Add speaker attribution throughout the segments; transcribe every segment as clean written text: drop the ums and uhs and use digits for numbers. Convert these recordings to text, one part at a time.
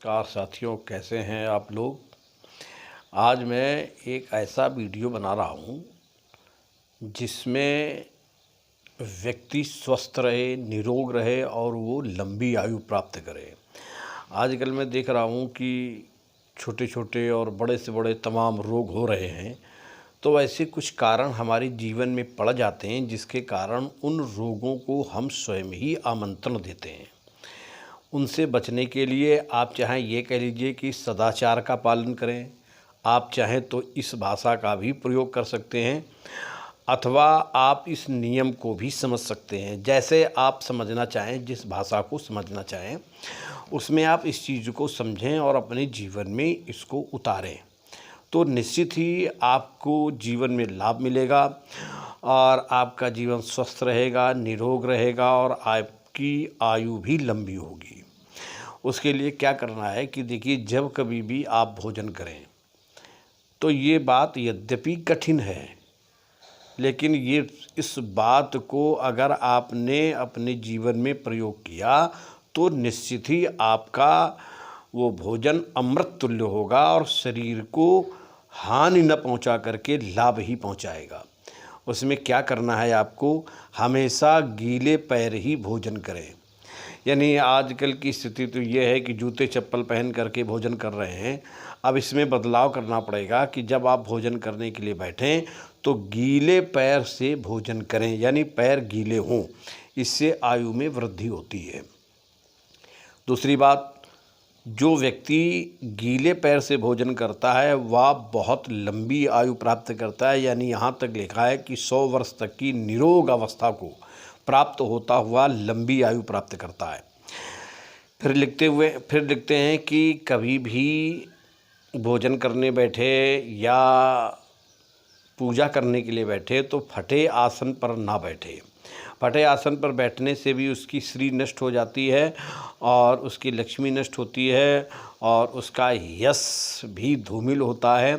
Speaker 1: नमस्कार साथियों, कैसे हैं आप लोग। आज मैं एक ऐसा वीडियो बना रहा हूँ जिसमें व्यक्ति स्वस्थ रहे, निरोग रहे और वो लंबी आयु प्राप्त करे। आजकल मैं देख रहा हूँ कि छोटे छोटे और बड़े से बड़े तमाम रोग हो रहे हैं। तो ऐसे कुछ कारण हमारे जीवन में पड़ जाते हैं जिसके कारण उन रोगों को हम स्वयं ही आमंत्रण देते हैं। उनसे बचने के लिए आप चाहें ये कह लीजिए कि सदाचार का पालन करें, आप चाहें तो इस भाषा का भी प्रयोग कर सकते हैं, अथवा आप इस नियम को भी समझ सकते हैं। जैसे आप समझना चाहें, जिस भाषा को समझना चाहें, उसमें आप इस चीज़ को समझें और अपने जीवन में इसको उतारें, तो निश्चित ही आपको जीवन में लाभ मिलेगा और आपका जीवन स्वस्थ रहेगा, निरोग रहेगा और आपकी आयु भी लंबी होगी। उसके लिए क्या करना है कि देखिए, जब कभी भी आप भोजन करें तो ये बात यद्यपि कठिन है, लेकिन ये इस बात को अगर आपने अपने जीवन में प्रयोग किया तो निश्चित ही आपका वो भोजन अमृत तुल्य होगा और शरीर को हानि न पहुंचा करके लाभ ही पहुंचाएगा। उसमें क्या करना है, आपको हमेशा गीले पैर ही भोजन करें। यानी आजकल की स्थिति तो ये है कि जूते चप्पल पहन करके भोजन कर रहे हैं। अब इसमें बदलाव करना पड़ेगा कि जब आप भोजन करने के लिए बैठें तो गीले पैर से भोजन करें, यानी पैर गीले हों। इससे आयु में वृद्धि होती है। दूसरी बात, जो व्यक्ति गीले पैर से भोजन करता है वह बहुत लंबी आयु प्राप्त करता है। यानी यहाँ तक लिखा है कि 100 वर्ष तक की निरोग अवस्था को प्राप्त होता हुआ लंबी आयु प्राप्त करता है। फिर लिखते हैं कि कभी भी भोजन करने बैठे या पूजा करने के लिए बैठे तो फटे आसन पर ना बैठे। फटे आसन पर बैठने से भी उसकी श्री नष्ट हो जाती है और उसकी लक्ष्मी नष्ट होती है और उसका यश भी धूमिल होता है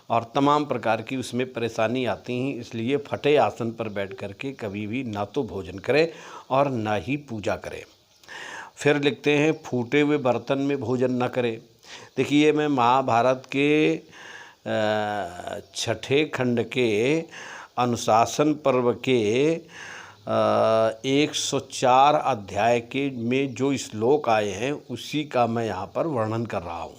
Speaker 1: और तमाम प्रकार की उसमें परेशानी आती हैं। इसलिए फटे आसन पर बैठ करके कभी भी ना तो भोजन करें और ना ही पूजा करें। फिर लिखते हैं, फूटे हुए बर्तन में भोजन न करें। देखिए, मैं महाभारत के 6ठे खंड के अनुशासन पर्व के 104 अध्याय के में जो श्लोक आए हैं उसी का मैं यहाँ पर वर्णन कर रहा हूँ।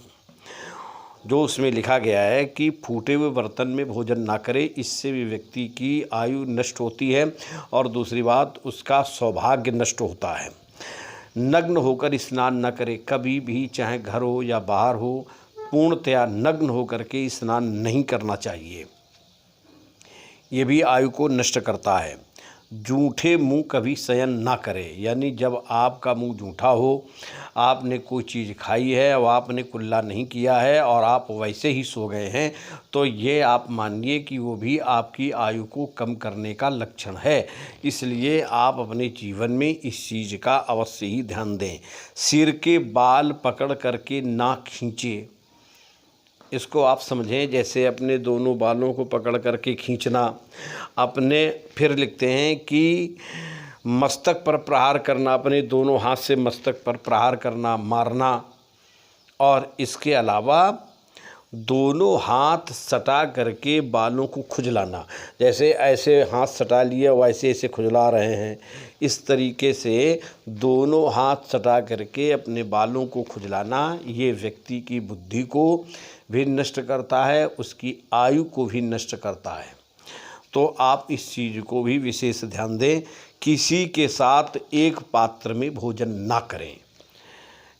Speaker 1: जो उसमें लिखा गया है कि फूटे हुए बर्तन में भोजन ना करे, इससे भी व्यक्ति की आयु नष्ट होती है और दूसरी बात, उसका सौभाग्य नष्ट होता है। नग्न होकर स्नान न करे, कभी भी चाहे घर हो या बाहर हो, पूर्णतया नग्न होकर के स्नान नहीं करना चाहिए। ये भी आयु को नष्ट करता है। जूठे मुंह कभी शयन ना करे, यानी जब आपका मुंह जूठा हो, आपने कोई चीज़ खाई है और आपने कुल्ला नहीं किया है और आप वैसे ही सो गए हैं, तो ये आप मानिए कि वो भी आपकी आयु को कम करने का लक्षण है। इसलिए आप अपने जीवन में इस चीज़ का अवश्य ही ध्यान दें। सिर के बाल पकड़ करके ना खींचे, इसको आप समझें जैसे अपने दोनों बालों को पकड़ करके खींचना। फिर लिखते हैं कि मस्तक पर प्रहार करना, अपने दोनों हाथ से मस्तक पर प्रहार करना, मारना। और इसके अलावा दोनों हाथ सटा करके बालों को खुजलाना, जैसे ऐसे हाथ सटा लिए वैसे ऐसे खुजला रहे हैं, इस तरीके से दोनों हाथ सटा करके अपने बालों को खुजलाना, ये व्यक्ति की बुद्धि को भी नष्ट करता है, उसकी आयु को भी नष्ट करता है। तो आप इस चीज़ को भी विशेष ध्यान दें। किसी के साथ एक पात्र में भोजन ना करें।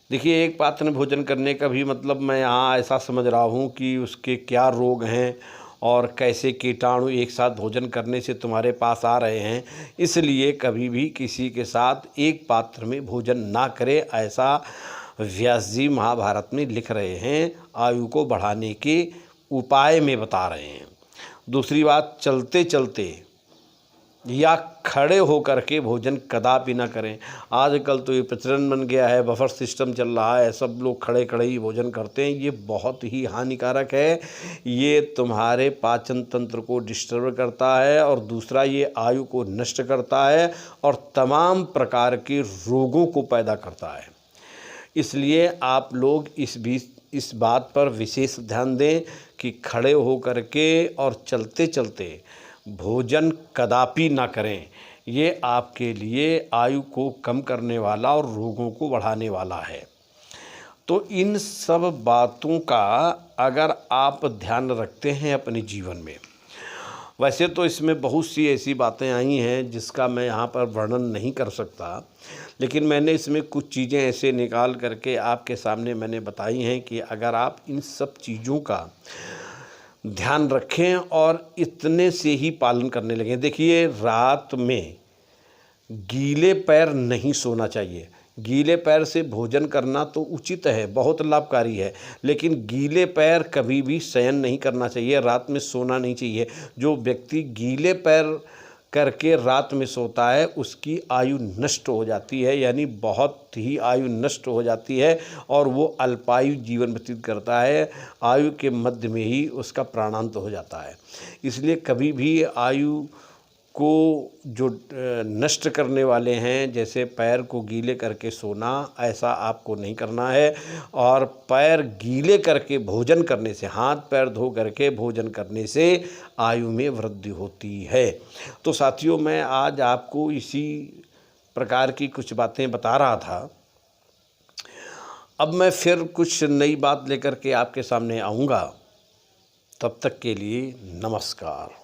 Speaker 1: देखिए, एक पात्र में भोजन करने का भी मतलब मैं यहाँ ऐसा समझ रहा हूँ कि उसके क्या रोग हैं और कैसे कीटाणु एक साथ भोजन करने से तुम्हारे पास आ रहे हैं। इसलिए कभी भी किसी के साथ एक पात्र में भोजन ना करें, ऐसा व्यास जी महाभारत में लिख रहे हैं, आयु को बढ़ाने के उपाय में बता रहे हैं। दूसरी बात, चलते चलते या खड़े होकर के भोजन कदापि ना करें। आजकल तो ये प्रचलन बन गया है, बफर सिस्टम चल रहा है, सब लोग खड़े खड़े ही भोजन करते हैं। ये बहुत ही हानिकारक है। ये तुम्हारे पाचन तंत्र को डिस्टर्ब करता है और दूसरा, ये आयु को नष्ट करता है और तमाम प्रकार के रोगों को पैदा करता है। इसलिए आप लोग इस बात पर विशेष ध्यान दें कि खड़े हो कर के और चलते चलते भोजन कदापि ना करें। ये आपके लिए आयु को कम करने वाला और रोगों को बढ़ाने वाला है। तो इन सब बातों का अगर आप ध्यान रखते हैं अपने जीवन में, वैसे तो इसमें बहुत सी ऐसी बातें आई हैं जिसका मैं यहाँ पर वर्णन नहीं कर सकता, लेकिन मैंने इसमें कुछ चीज़ें ऐसे निकाल करके आपके सामने मैंने बताई हैं कि अगर आप इन सब चीज़ों का ध्यान रखें और इतने से ही पालन करने लगें। देखिए, रात में गीले पैर नहीं सोना चाहिए। गीले पैर से भोजन करना तो उचित है, बहुत लाभकारी है, लेकिन गीले पैर कभी भी शयन नहीं करना चाहिए, रात में सोना नहीं चाहिए। जो व्यक्ति गीले पैर करके रात में सोता है उसकी आयु नष्ट हो जाती है, यानी बहुत ही आयु नष्ट हो जाती है और वो अल्पायु जीवन व्यतीत करता है। आयु के मध्य में ही उसका प्राणांत हो जाता है। इसलिए कभी भी आयु को जो नष्ट करने वाले हैं, जैसे पैर को गीले करके सोना, ऐसा आपको नहीं करना है। और पैर गीले करके भोजन करने से, हाथ पैर धो करके भोजन करने से आयु में वृद्धि होती है। तो साथियों, मैं आज आपको इसी प्रकार की कुछ बातें बता रहा था। अब मैं फिर कुछ नई बात लेकर के आपके सामने आऊँगा। तब तक के लिए नमस्कार।